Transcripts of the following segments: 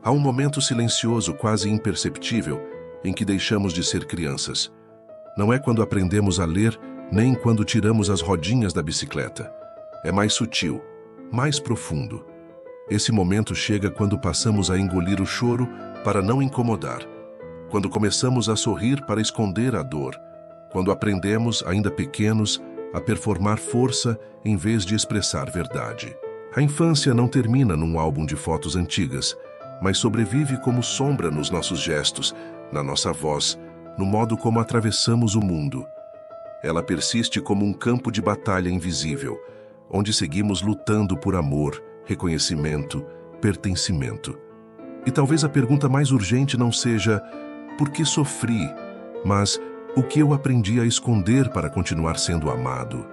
Há um momento silencioso, quase imperceptível, em que deixamos de ser crianças. Não é quando aprendemos a ler, nem quando tiramos as rodinhas da bicicleta. É mais sutil, mais profundo. Esse momento chega quando passamos a engolir o choro para não incomodar, quando começamos a sorrir para esconder a dor, quando aprendemos, ainda pequenos, a performar força em vez de expressar verdade. A infância não termina num álbum de fotos antigas, mas sobrevive como sombra nos nossos gestos, na nossa voz, no modo como atravessamos o mundo. Ela persiste como um campo de batalha invisível, onde seguimos lutando por amor, reconhecimento, pertencimento. E talvez a pergunta mais urgente não seja por que sofri, mas o que eu aprendi a esconder para continuar sendo amado.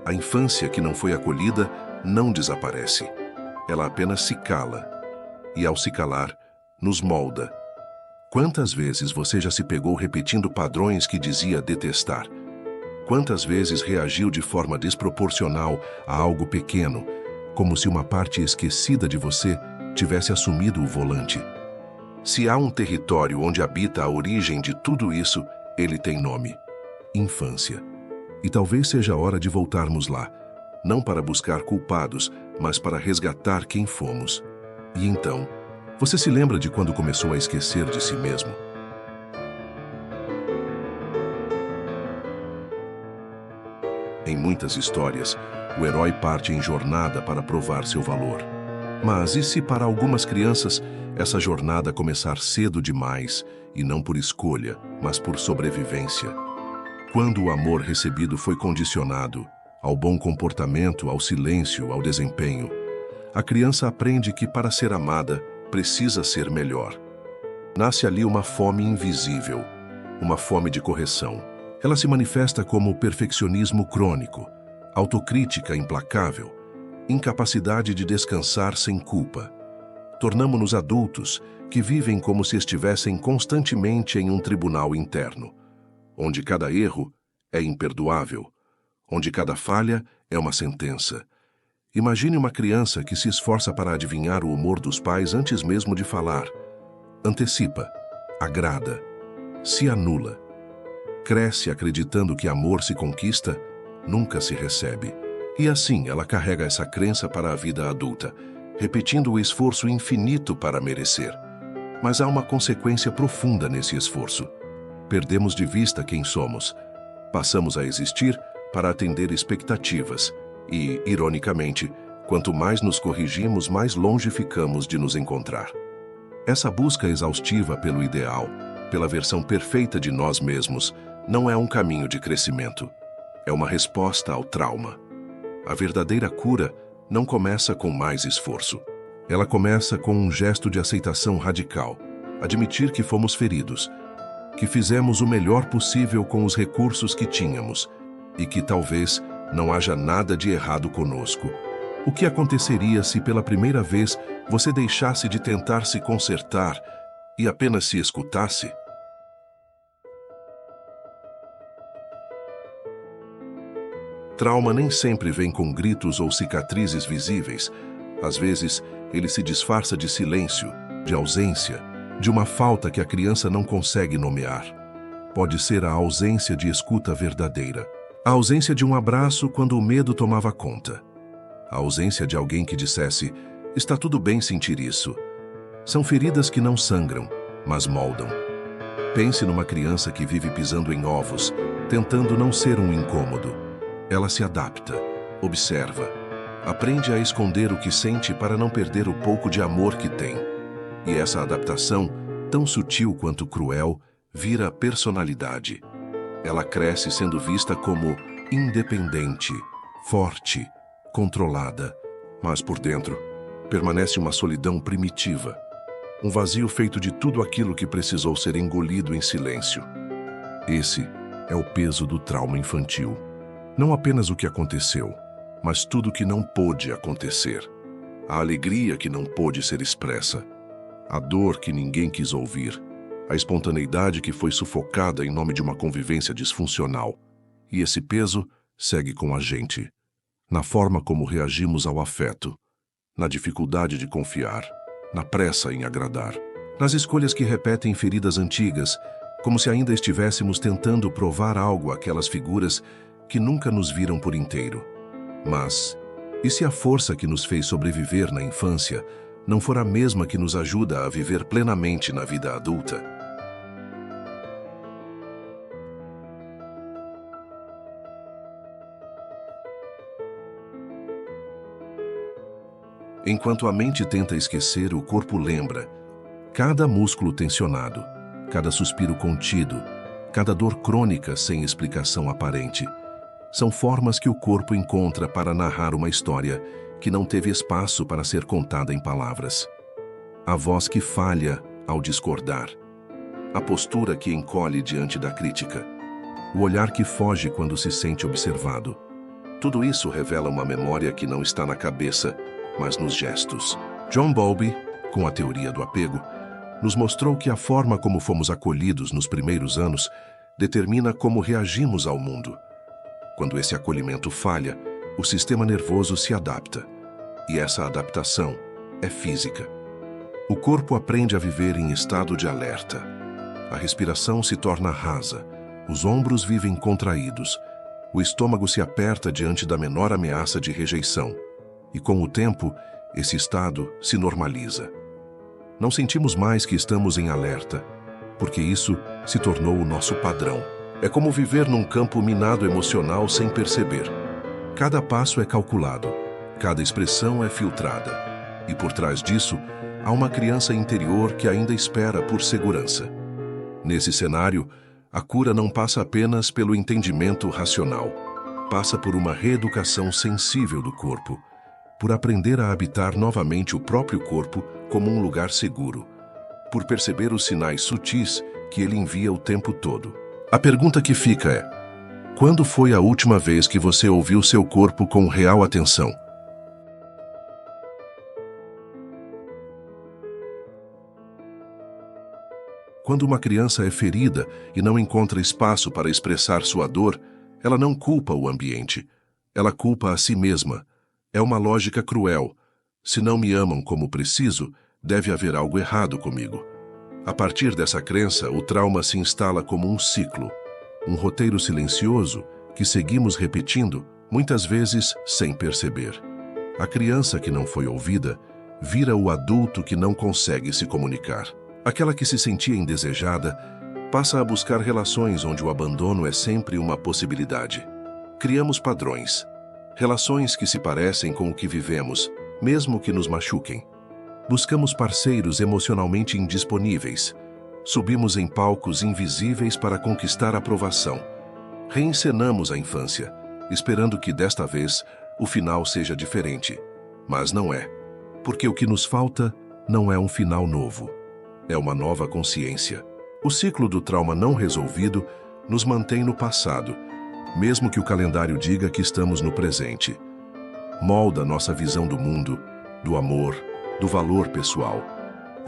A infância que não foi acolhida não desaparece. Ela apenas se cala. E ao se calar, nos molda. Quantas vezes você já se pegou repetindo padrões que dizia detestar? Quantas vezes reagiu de forma desproporcional a algo pequeno, como se uma parte esquecida de você tivesse assumido o volante? Se há um território onde habita a origem de tudo isso, ele tem nome: infância. E talvez seja a hora de voltarmos lá, não para buscar culpados, mas para resgatar quem fomos. E então, você se lembra de quando começou a esquecer de si mesmo? Em muitas histórias, o herói parte em jornada para provar seu valor. Mas e se para algumas crianças essa jornada começar cedo demais, e não por escolha, mas por sobrevivência? Quando o amor recebido foi condicionado ao bom comportamento, ao silêncio, ao desempenho, a criança aprende que para ser amada precisa ser melhor. Nasce ali uma fome invisível, uma fome de correção. Ela se manifesta como perfeccionismo crônico, autocrítica implacável, incapacidade de descansar sem culpa. Tornamo-nos adultos que vivem como se estivessem constantemente em um tribunal interno, onde cada erro é imperdoável, onde cada falha é uma sentença. Imagine uma criança que se esforça para adivinhar o humor dos pais antes mesmo de falar. Antecipa, agrada, se anula. Cresce acreditando que amor se conquista, nunca se recebe. E assim ela carrega essa crença para a vida adulta, repetindo o esforço infinito para merecer. Mas há uma consequência profunda nesse esforço. Perdemos de vista quem somos. Passamos a existir para atender expectativas e, ironicamente, quanto mais nos corrigimos, mais longe ficamos de nos encontrar. Essa busca exaustiva pelo ideal, pela versão perfeita de nós mesmos, não é um caminho de crescimento. É uma resposta ao trauma. A verdadeira cura não começa com mais esforço. Ela começa com um gesto de aceitação radical. Admitir que fomos feridos, que fizemos o melhor possível com os recursos que tínhamos e que talvez não haja nada de errado conosco. O que aconteceria se pela primeira vez você deixasse de tentar se consertar e apenas se escutasse? Trauma nem sempre vem com gritos ou cicatrizes visíveis. Às vezes, ele se disfarça de silêncio, de ausência, de uma falta que a criança não consegue nomear. Pode ser a ausência de escuta verdadeira, a ausência de um abraço quando o medo tomava conta, a ausência de alguém que dissesse: está tudo bem sentir isso. São feridas que não sangram, mas moldam. Pense numa criança que vive pisando em ovos, tentando não ser um incômodo. Ela se adapta, observa, aprende a esconder o que sente para não perder o pouco de amor que tem. E essa adaptação, tão sutil quanto cruel, vira personalidade. Ela cresce sendo vista como independente, forte, controlada, mas por dentro permanece uma solidão primitiva, um vazio feito de tudo aquilo que precisou ser engolido em silêncio. Esse é o peso do trauma infantil. Não apenas o que aconteceu, mas tudo o que não pôde acontecer. A alegria que não pôde ser expressa, a dor que ninguém quis ouvir, a espontaneidade que foi sufocada em nome de uma convivência disfuncional. E esse peso segue com a gente, na forma como reagimos ao afeto, na dificuldade de confiar, na pressa em agradar, nas escolhas que repetem feridas antigas, como se ainda estivéssemos tentando provar algo àquelas figuras que nunca nos viram por inteiro. Mas, e se a força que nos fez sobreviver na infância não for a mesma que nos ajuda a viver plenamente na vida adulta? Enquanto a mente tenta esquecer, o corpo lembra. Cada músculo tensionado, cada suspiro contido, cada dor crônica sem explicação aparente, são formas que o corpo encontra para narrar uma história que não teve espaço para ser contada em palavras. A voz que falha ao discordar, a postura que encolhe diante da crítica, o olhar que foge quando se sente observado. Tudo isso revela uma memória que não está na cabeça, mas nos gestos. John Bowlby, com a teoria do apego, nos mostrou que a forma como fomos acolhidos nos primeiros anos determina como reagimos ao mundo. Quando esse acolhimento falha, o sistema nervoso se adapta, e essa adaptação é física. O corpo aprende a viver em estado de alerta. A respiração se torna rasa, os ombros vivem contraídos, o estômago se aperta diante da menor ameaça de rejeição, e com o tempo, esse estado se normaliza. Não sentimos mais que estamos em alerta, porque isso se tornou o nosso padrão. É como viver num campo minado emocional sem perceber. Cada passo é calculado, cada expressão é filtrada, e por trás disso, há uma criança interior que ainda espera por segurança. Nesse cenário, a cura não passa apenas pelo entendimento racional, passa por uma reeducação sensível do corpo, por aprender a habitar novamente o próprio corpo como um lugar seguro, por perceber os sinais sutis que ele envia o tempo todo. A pergunta que fica é: quando foi a última vez que você ouviu seu corpo com real atenção? Quando uma criança é ferida e não encontra espaço para expressar sua dor, ela não culpa o ambiente, ela culpa a si mesma. É uma lógica cruel. Se não me amam como preciso, deve haver algo errado comigo. A partir dessa crença, o trauma se instala como um ciclo, um roteiro silencioso que seguimos repetindo, muitas vezes sem perceber. A criança que não foi ouvida vira o adulto que não consegue se comunicar. Aquela que se sentia indesejada passa a buscar relações onde o abandono é sempre uma possibilidade. Criamos padrões. Relações que se parecem com o que vivemos, mesmo que nos machuquem. Buscamos parceiros emocionalmente indisponíveis. Subimos em palcos invisíveis para conquistar aprovação. Reencenamos a infância, esperando que desta vez o final seja diferente. Mas não é, porque o que nos falta não é um final novo. É uma nova consciência. O ciclo do trauma não resolvido nos mantém no passado, mesmo que o calendário diga que estamos no presente. Molda nossa visão do mundo, do amor, do valor pessoal.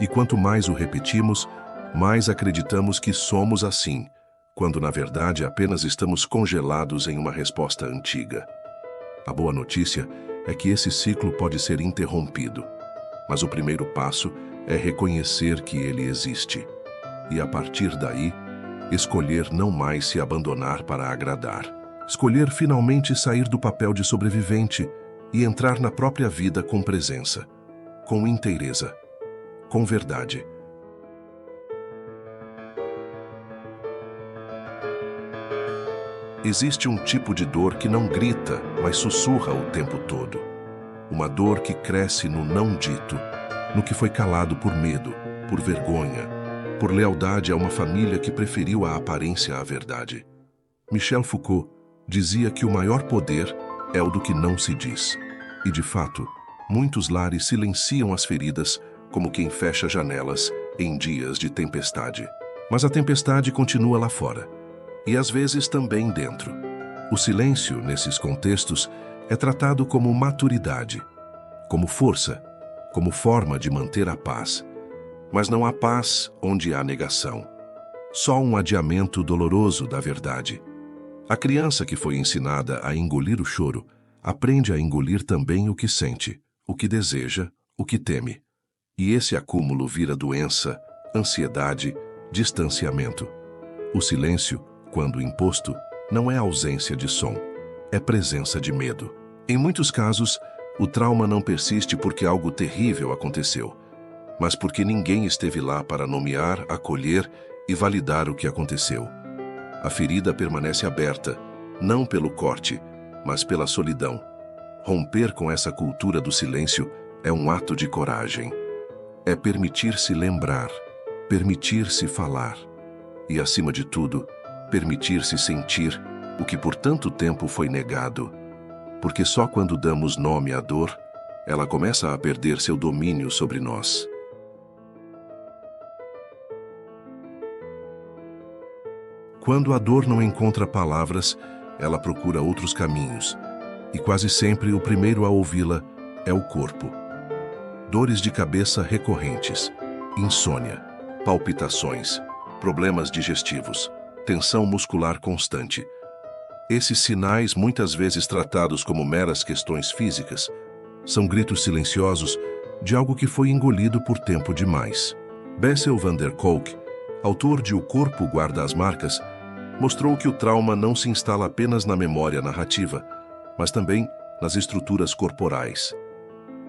E quanto mais o repetimos, mais acreditamos que somos assim, quando na verdade apenas estamos congelados em uma resposta antiga. A boa notícia é que esse ciclo pode ser interrompido, mas o primeiro passo é reconhecer que ele existe. E a partir daí, escolher não mais se abandonar para agradar. Escolher finalmente sair do papel de sobrevivente e entrar na própria vida com presença, com inteireza, com verdade. Existe um tipo de dor que não grita, mas sussurra o tempo todo. Uma dor que cresce no não dito, no que foi calado por medo, por vergonha, por lealdade a uma família que preferiu a aparência à verdade. Michel Foucault dizia que o maior poder é o do que não se diz. E, de fato, muitos lares silenciam as feridas como quem fecha janelas em dias de tempestade. Mas a tempestade continua lá fora, e às vezes também dentro. O silêncio, nesses contextos, é tratado como maturidade, como força, como forma de manter a paz. Mas não há paz onde há negação. Só um adiamento doloroso da verdade. A criança que foi ensinada a engolir o choro, aprende a engolir também o que sente, o que deseja, o que teme. E esse acúmulo vira doença, ansiedade, distanciamento. O silêncio, quando imposto, não é ausência de som, é presença de medo. Em muitos casos, o trauma não persiste porque algo terrível aconteceu, mas porque ninguém esteve lá para nomear, acolher e validar o que aconteceu. A ferida permanece aberta, não pelo corte, mas pela solidão. Romper com essa cultura do silêncio é um ato de coragem. É permitir-se lembrar, permitir-se falar e, acima de tudo, permitir-se sentir o que por tanto tempo foi negado. Porque só quando damos nome à dor, ela começa a perder seu domínio sobre nós. Quando a dor não encontra palavras, ela procura outros caminhos, e quase sempre o primeiro a ouvi-la é o corpo. Dores de cabeça recorrentes, insônia, palpitações, problemas digestivos, tensão muscular constante. Esses sinais, muitas vezes tratados como meras questões físicas, são gritos silenciosos de algo que foi engolido por tempo demais. Bessel van der Kolk, autor de O Corpo Guarda as Marcas, mostrou que o trauma não se instala apenas na memória narrativa, mas também nas estruturas corporais.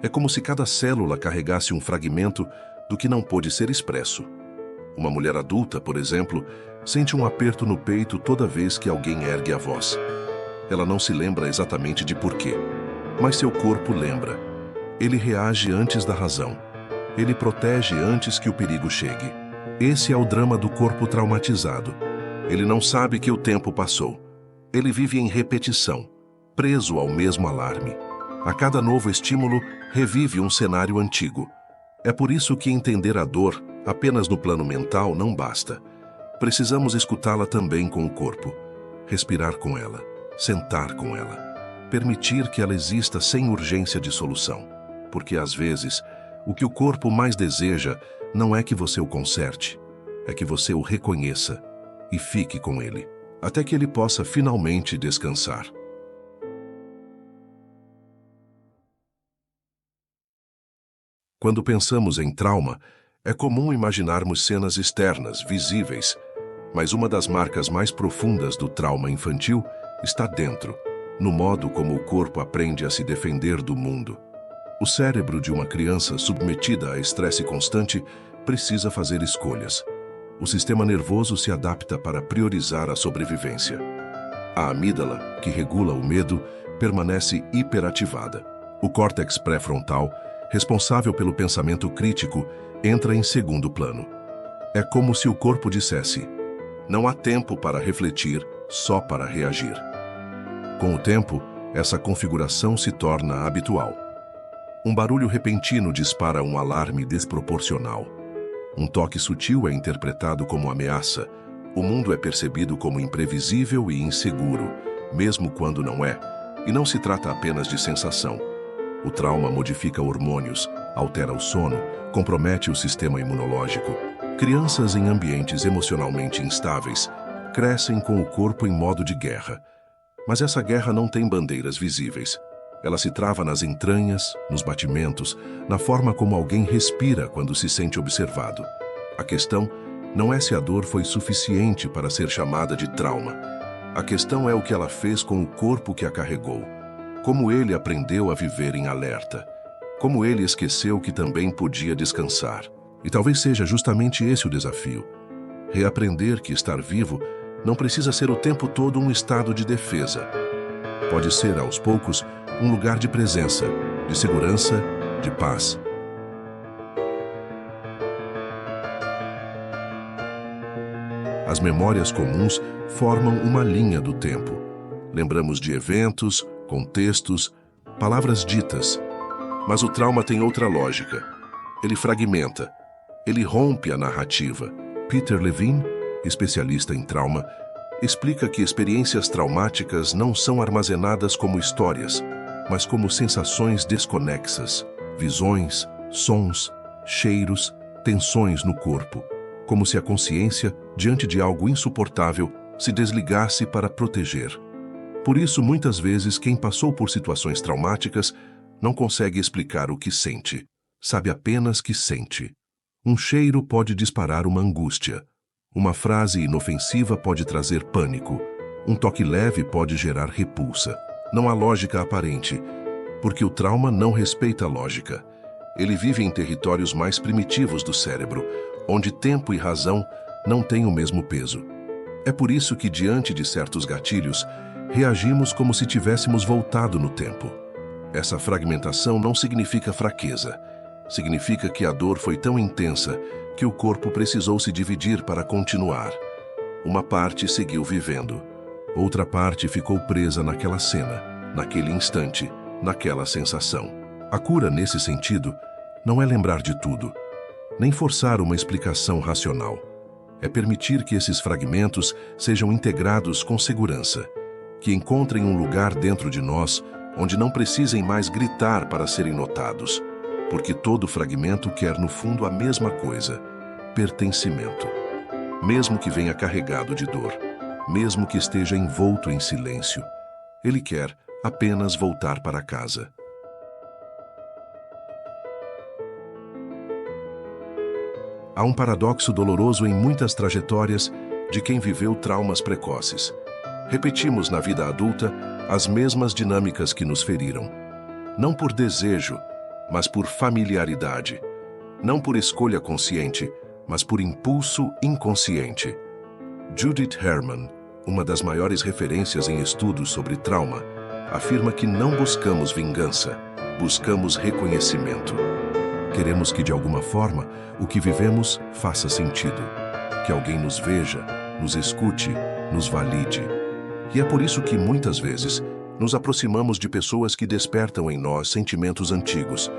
É como se cada célula carregasse um fragmento do que não pôde ser expresso. Uma mulher adulta, por exemplo, sente um aperto no peito toda vez que alguém ergue a voz. Ela não se lembra exatamente de porquê, mas seu corpo lembra. Ele reage antes da razão. Ele protege antes que o perigo chegue. Esse é o drama do corpo traumatizado. Ele não sabe que o tempo passou. Ele vive em repetição, preso ao mesmo alarme. A cada novo estímulo, revive um cenário antigo. É por isso que entender a dor apenas no plano mental não basta. Precisamos escutá-la também com o corpo, respirar com ela, sentar com ela, permitir que ela exista sem urgência de solução. Porque às vezes, o que o corpo mais deseja não é que você o conserte, é que você o reconheça e fique com ele, até que ele possa finalmente descansar. Quando pensamos em trauma, é comum imaginarmos cenas externas, visíveis, mas uma das marcas mais profundas do trauma infantil está dentro, no modo como o corpo aprende a se defender do mundo. O cérebro de uma criança submetida a estresse constante precisa fazer escolhas. O sistema nervoso se adapta para priorizar a sobrevivência. A amígdala, que regula o medo, permanece hiperativada. O córtex pré-frontal, responsável pelo pensamento crítico, entra em segundo plano. É como se o corpo dissesse: não há tempo para refletir, só para reagir. Com o tempo, essa configuração se torna habitual. Um barulho repentino dispara um alarme desproporcional. Um toque sutil é interpretado como ameaça. O mundo é percebido como imprevisível e inseguro, mesmo quando não é. E não se trata apenas de sensação. O trauma modifica hormônios, altera o sono, compromete o sistema imunológico. Crianças em ambientes emocionalmente instáveis crescem com o corpo em modo de guerra. Mas essa guerra não tem bandeiras visíveis. Ela se trava nas entranhas, nos batimentos, na forma como alguém respira quando se sente observado. A questão não é se a dor foi suficiente para ser chamada de trauma. A questão é o que ela fez com o corpo que a carregou. Como ele aprendeu a viver em alerta. Como ele esqueceu que também podia descansar. E talvez seja justamente esse o desafio. Reaprender que estar vivo não precisa ser o tempo todo um estado de defesa. Pode ser, aos poucos, um lugar de presença, de segurança, de paz. As memórias comuns formam uma linha do tempo. Lembramos de eventos, contextos, palavras ditas. Mas o trauma tem outra lógica. Ele fragmenta. Ele rompe a narrativa. Peter Levine, especialista em trauma, explica que experiências traumáticas não são armazenadas como histórias, mas como sensações desconexas, visões, sons, cheiros, tensões no corpo, como se a consciência, diante de algo insuportável, se desligasse para proteger. Por isso, muitas vezes, quem passou por situações traumáticas não consegue explicar o que sente. sabe apenas que sente. Um cheiro pode disparar uma angústia. Uma frase inofensiva pode trazer pânico. Um toque leve pode gerar repulsa. Não há lógica aparente, porque o trauma não respeita a lógica. Ele vive em territórios mais primitivos do cérebro, onde tempo e razão não têm o mesmo peso. É por isso que, diante de certos gatilhos, reagimos como se tivéssemos voltado no tempo. Essa fragmentação não significa fraqueza. Significa que a dor foi tão intensa que o corpo precisou se dividir para continuar. Uma parte seguiu vivendo. Outra parte ficou presa naquela cena, naquele instante, naquela sensação. A cura, nesse sentido, não é lembrar de tudo, nem forçar uma explicação racional. É permitir que esses fragmentos sejam integrados com segurança, que encontrem um lugar dentro de nós onde não precisem mais gritar para serem notados, porque todo fragmento quer no fundo a mesma coisa: pertencimento. Mesmo que venha carregado de dor, mesmo que esteja envolto em silêncio, ele quer apenas voltar para casa. Há um paradoxo doloroso em muitas trajetórias de quem viveu traumas precoces. Repetimos na vida adulta as mesmas dinâmicas que nos feriram. Não por desejo, mas por familiaridade. Não por escolha consciente, mas por impulso inconsciente. Judith Herman, uma das maiores referências em estudos sobre trauma, afirma que não buscamos vingança, buscamos reconhecimento. Queremos que, de alguma forma, o que vivemos faça sentido. Que alguém nos veja, nos escute, nos valide. E é por isso que, muitas vezes, nos aproximamos de pessoas que despertam em nós sentimentos antigos.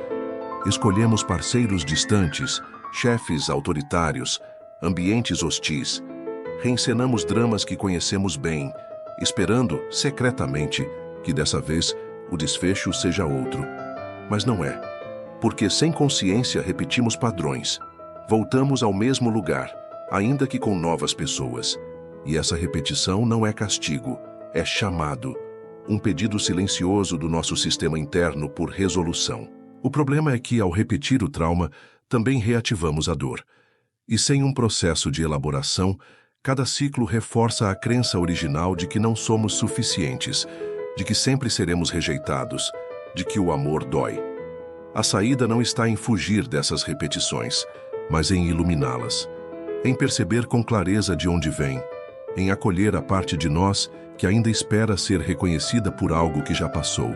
Escolhemos parceiros distantes, chefes autoritários, ambientes hostis. Reencenamos dramas que conhecemos bem, esperando, secretamente, que dessa vez o desfecho seja outro. Mas não é. Porque sem consciência repetimos padrões. Voltamos ao mesmo lugar, ainda que com novas pessoas. E essa repetição não é castigo, é chamado. Um pedido silencioso do nosso sistema interno por resolução. O problema é que, ao repetir o trauma, também reativamos a dor. E sem um processo de elaboração, cada ciclo reforça a crença original de que não somos suficientes, de que sempre seremos rejeitados, de que o amor dói. A saída não está em fugir dessas repetições, mas em iluminá-las, em perceber com clareza de onde vem, em acolher a parte de nós que ainda espera ser reconhecida por algo que já passou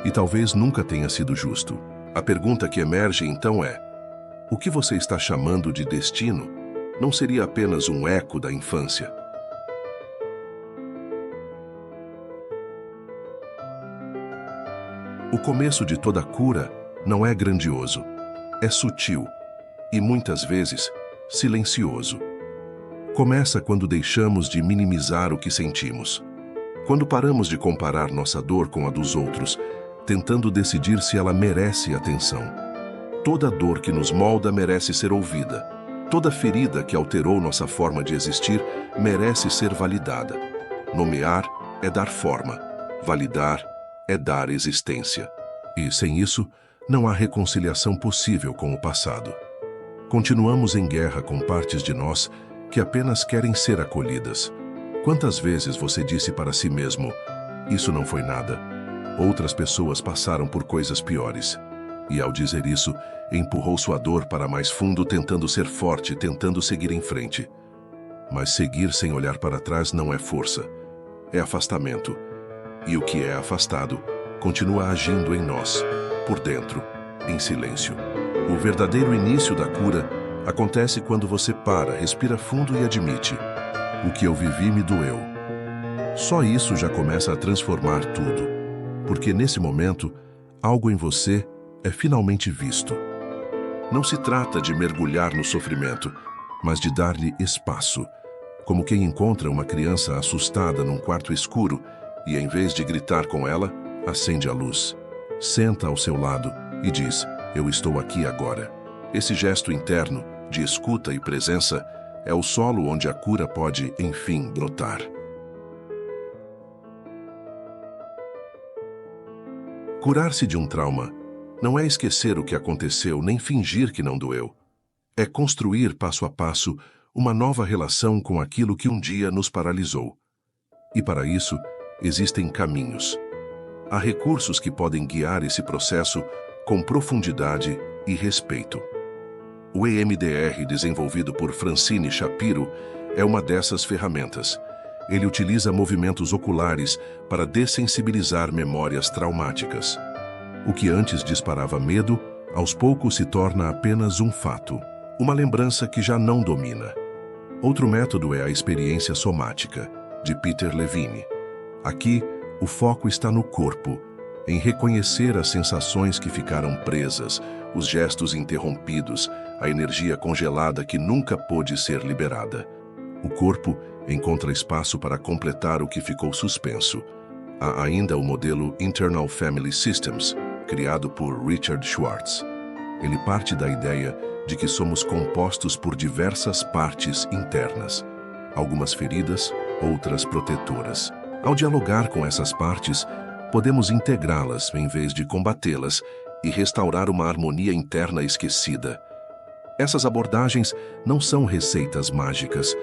e talvez nunca tenha sido justo. A pergunta que emerge então é: o que você está chamando de destino não seria apenas um eco da infância? O começo de toda cura não é grandioso, é sutil e, muitas vezes, silencioso. Começa quando deixamos de minimizar o que sentimos. Quando paramos de comparar nossa dor com a dos outros, tentando decidir se ela merece atenção. Toda dor que nos molda merece ser ouvida. Toda ferida que alterou nossa forma de existir merece ser validada. Nomear é dar forma. Validar é dar existência. E, sem isso, não há reconciliação possível com o passado. Continuamos em guerra com partes de nós que apenas querem ser acolhidas. Quantas vezes você disse para si mesmo: isso não foi nada? Outras pessoas passaram por coisas piores. E, ao dizer isso, empurrou sua dor para mais fundo, tentando ser forte, tentando seguir em frente. Mas seguir sem olhar para trás não é força, é afastamento. E o que é afastado continua agindo em nós, por dentro, em silêncio. O verdadeiro início da cura acontece quando você para, respira fundo e admite: o que eu vivi me doeu. Só isso já começa a transformar tudo, porque nesse momento, algo em você é finalmente visto. Não se trata de mergulhar no sofrimento, mas de dar-lhe espaço, como quem encontra uma criança assustada num quarto escuro e, em vez de gritar com ela, acende a luz, senta ao seu lado e diz: eu estou aqui agora. Esse gesto interno, de escuta e presença, é o solo onde a cura pode, enfim, brotar. Curar-se de um trauma Não é esquecer o que aconteceu nem fingir que não doeu. É construir passo a passo uma nova relação com aquilo que um dia nos paralisou. E para isso, existem caminhos. Há recursos que podem guiar esse processo com profundidade e respeito. O EMDR, desenvolvido por Francine Shapiro, é uma dessas ferramentas. Ele utiliza movimentos oculares para dessensibilizar memórias traumáticas. O que antes disparava medo, aos poucos se torna apenas um fato, uma lembrança que já não domina. Outro método é a experiência somática, de Peter Levine. Aqui, o foco está no corpo, em reconhecer as sensações que ficaram presas, os gestos interrompidos, a energia congelada que nunca pôde ser liberada. O corpo encontra espaço para completar o que ficou suspenso. Há ainda o modelo Internal Family Systems, criado por Richard Schwartz. Ele parte da ideia de que somos compostos por diversas partes internas, algumas feridas, outras protetoras. Ao dialogar com essas partes, podemos integrá-las em vez de combatê-las e restaurar uma harmonia interna esquecida. Essas abordagens não são receitas mágicas,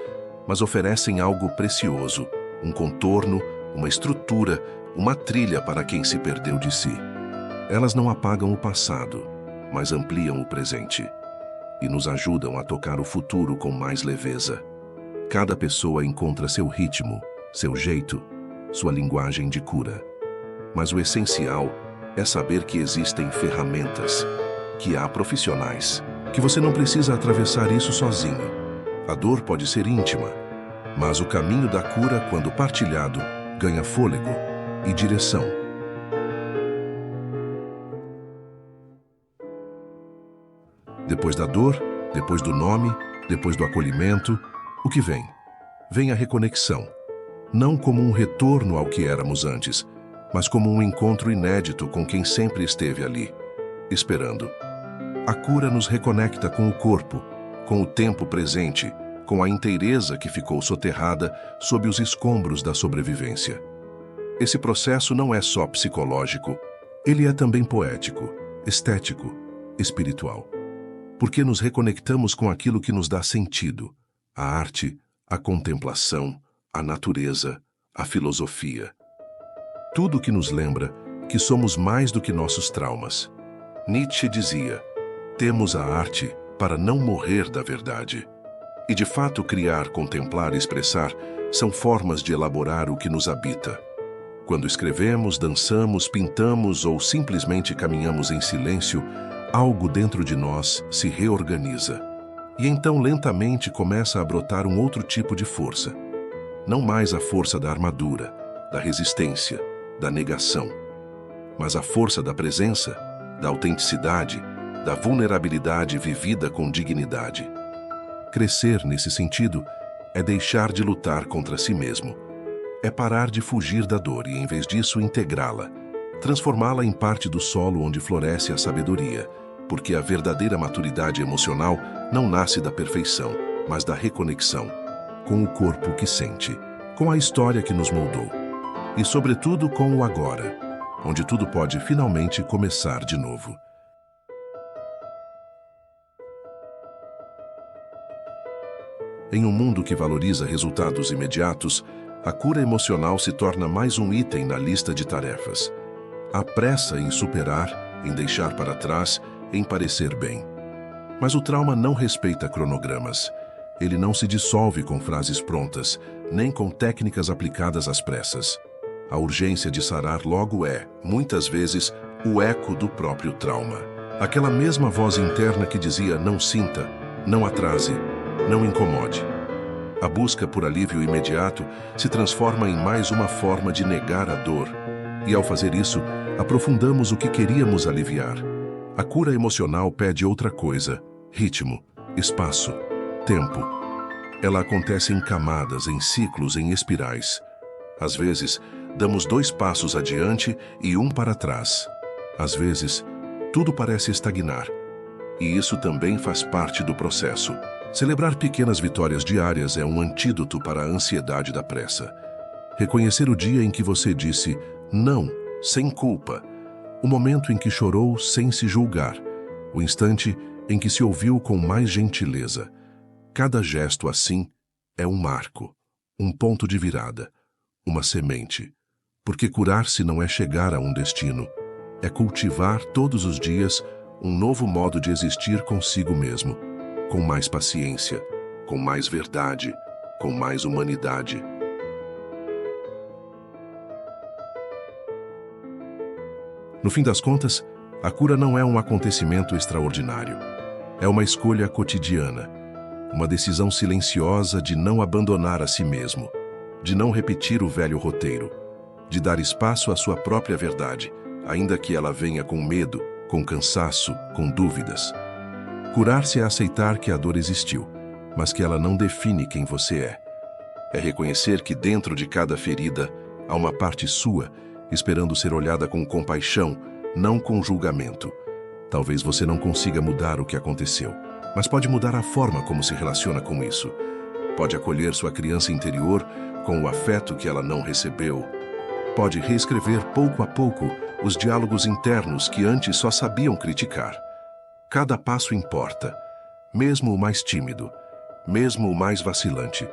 mas oferecem algo precioso, um contorno, uma estrutura, uma trilha para quem se perdeu de si. Elas não apagam o passado, mas ampliam o presente e nos ajudam a tocar o futuro com mais leveza. Cada pessoa encontra seu ritmo, seu jeito, sua linguagem de cura. Mas o essencial é saber que existem ferramentas, que há profissionais, que você não precisa atravessar isso sozinho. A dor pode ser íntima, mas o caminho da cura, quando partilhado, ganha fôlego e direção. Depois da dor, depois do nome, depois do acolhimento, o que vem? Vem a reconexão. Não como um retorno ao que éramos antes, mas como um encontro inédito com quem sempre esteve ali, esperando. A cura nos reconecta com o corpo, com o tempo presente, com a inteireza que ficou soterrada sob os escombros da sobrevivência. Esse processo não é só psicológico, ele é também poético, estético, espiritual. Porque nos reconectamos com aquilo que nos dá sentido, a arte, a contemplação, a natureza, a filosofia. Tudo que nos lembra que somos mais do que nossos traumas. Nietzsche dizia: temos a arte para não morrer da verdade. E de fato criar, contemplar e expressar são formas de elaborar o que nos habita. Quando escrevemos, dançamos, pintamos ou simplesmente caminhamos em silêncio, algo dentro de nós se reorganiza. E então lentamente começa a brotar um outro tipo de força. Não mais a força da armadura, da resistência, da negação, mas a força da presença, da autenticidade, da vulnerabilidade vivida com dignidade. Crescer, nesse sentido, é deixar de lutar contra si mesmo. É parar de fugir da dor e, em vez disso, integrá-la, transformá-la em parte do solo onde floresce a sabedoria, porque a verdadeira maturidade emocional não nasce da perfeição, mas da reconexão, com o corpo que sente, com a história que nos moldou, e, sobretudo, com o agora, onde tudo pode finalmente começar de novo. Em um mundo que valoriza resultados imediatos, a cura emocional se torna mais um item na lista de tarefas. Há pressa em superar, em deixar para trás, em parecer bem. Mas o trauma não respeita cronogramas. Ele não se dissolve com frases prontas, nem com técnicas aplicadas às pressas. A urgência de sarar logo é, muitas vezes, o eco do próprio trauma. Aquela mesma voz interna que dizia: não sinta, não atrase, não incomode. A busca por alívio imediato se transforma em mais uma forma de negar a dor. E ao fazer isso, aprofundamos o que queríamos aliviar. A cura emocional pede outra coisa: ritmo, espaço, tempo. Ela acontece em camadas, em ciclos, em espirais. Às vezes, damos 2 passos adiante e 1 para trás. Às vezes, tudo parece estagnar. E isso também faz parte do processo. Celebrar pequenas vitórias diárias é um antídoto para a ansiedade da pressa. Reconhecer o dia em que você disse não, sem culpa, O momento em que chorou sem se julgar, o instante em que se ouviu com mais gentileza. Cada gesto assim é um marco, um ponto de virada, uma semente. Porque curar-se não é chegar a um destino, é cultivar todos os dias um novo modo de existir consigo mesmo, com mais paciência, com mais verdade, com mais humanidade. No fim das contas, a cura não é um acontecimento extraordinário. É uma escolha cotidiana, uma decisão silenciosa de não abandonar a si mesmo, de não repetir o velho roteiro, de dar espaço à sua própria verdade, ainda que ela venha com medo, com cansaço, com dúvidas. Curar-se é aceitar que a dor existiu, mas que ela não define quem você é. É reconhecer que dentro de cada ferida há uma parte sua, esperando ser olhada com compaixão, não com julgamento. Talvez você não consiga mudar o que aconteceu, mas pode mudar a forma como se relaciona com isso. Pode acolher sua criança interior com o afeto que ela não recebeu. Pode reescrever pouco a pouco os diálogos internos que antes só sabiam criticar. Cada passo importa, mesmo o mais tímido, mesmo o mais vacilante.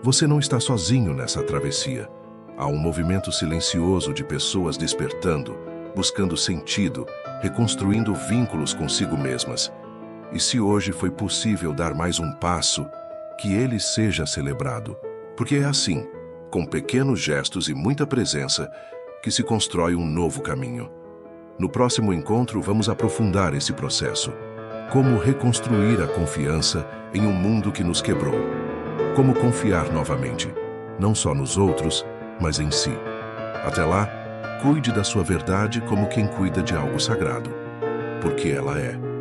Você não está sozinho nessa travessia. Há um movimento silencioso de pessoas despertando, buscando sentido, reconstruindo vínculos consigo mesmas. E se hoje foi possível dar mais um passo, que ele seja celebrado. Porque é assim, com pequenos gestos e muita presença, que se constrói um novo caminho. No próximo encontro, vamos aprofundar esse processo. Como reconstruir a confiança em um mundo que nos quebrou. Como confiar novamente, não só nos outros, mas em si. Até lá, cuide da sua verdade como quem cuida de algo sagrado, porque ela é.